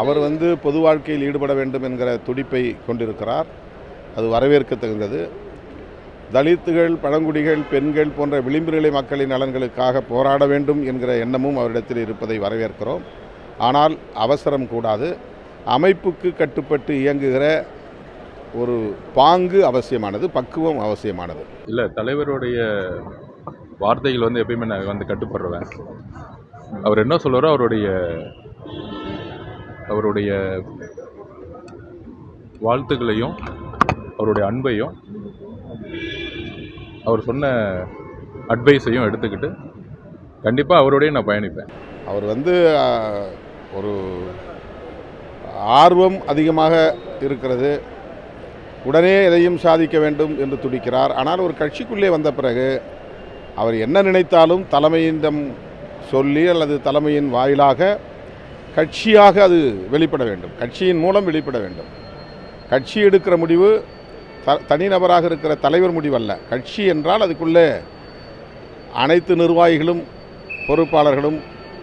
அவர் பொது வாழ்க்கையில் ஈடுபட வேண்டும் என்கிற துடிப்பை கொண்டிருக்கிறார். அது வரவேற்கத்தகுந்தது. தலித்துகள், பழங்குடிகள், பெண்கள் போன்ற விளிம்பு நிலை மக்களின் நலன்களுக்காக போராட வேண்டும் என்கிற எண்ணமும் அவரிடத்தில் இருப்பதை வரவேற்கிறோம். ஆனால் அவசரம் கூடாது. அமைப்புக்கு கட்டுப்பட்டு இயங்குகிற ஒரு பாங்கு அவசியமானது, பக்குவம் அவசியமானது. இல்லை, தலைவருடைய வார்த்தைகள் எப்பயுமே நான் கட்டுப்படுறேன். அவர் என்ன சொல்கிறாரோ அவருடைய வாழ்த்துக்களையும் அவருடைய அன்பையும் அவர் சொன்ன அட்வைஸையும் எடுத்துக்கிட்டு கண்டிப்பாக அவரோடய நான் பயணிப்பேன். அவர் ஒரு ஆர்வம் அதிகமாக இருக்கிறது. உடனே எதையும் சாதிக்க வேண்டும் என்று துடிக்கிறார். ஆனால் ஒரு கட்சிக்குள்ளே வந்த பிறகு அவர் என்ன நினைத்தாலும் தலைமையிடம் சொல்லி அல்லது தலைமையின் வாயிலாக கட்சியாக அது வெளிப்பட வேண்டும், கட்சியின் மூலம் வெளிப்பட வேண்டும். கட்சி எடுக்கிற முடிவு தனிநபராக இருக்கிற தலைவர் முடிவல்ல. கட்சி என்றால் அதுக்குள்ளே அனைத்து நிர்வாகிகளும் பொறுப்பாளர்களும்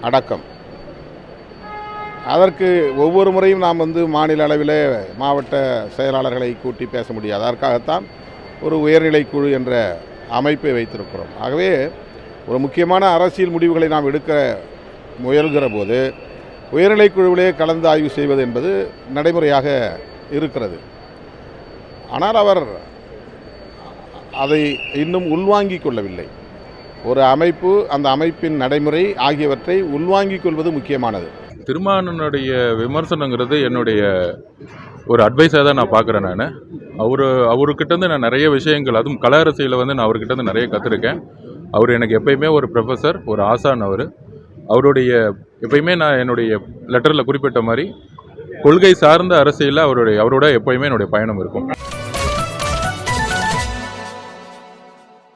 அடக்கம். அதற்கு ஒவ்வொரு முறையும் நாம் மாநில அளவிலே மாவட்ட செயலாளர்களை கூட்டி பேச முடியாது. அதற்காகத்தான் ஒரு உயர்நிலை குழு என்ற அமைப்பை வைத்திருக்கிறோம். ஆகவே ஒரு முக்கியமான அரசியல் முடிவுகளை நாம் எடுக்க முயல்கிற போது உயர்நிலை குழுவிலே கலந்து ஆய்வு செய்வது என்பது நடைமுறையாக இருக்கிறது. ஆனால் அவர் அதை இன்னும் உள்வாங்கிக் கொள்ளவில்லை. ஒரு அமைப்பு, அந்த அமைப்பின் நடைமுறை ஆகியவற்றை உள்வாங்கிக் கொள்வது முக்கியமானது. திருமாவளவனுடைய விமர்சனங்கிறது என்னுடைய ஒரு அட்வைஸாக தான் நான் பார்க்குறேன். அவர்கிட்டருந்து நான் நிறைய விஷயங்கள், அதுவும் கல அரசியலில் நான் அவர்கிட்டருந்து நிறைய கற்றுருக்கேன். அவர் எனக்கு எப்பயுமே ஒரு ப்ரொஃபஸர், ஒரு ஆசான். அவருடைய எப்பயுமே நான் என்னுடைய லெட்டரில் குறிப்பிட்ட மாதிரி கொள்கை சார்ந்த அரசியலில் அவரோட எப்பயுமே என்னுடைய பயணம் இருக்கும்.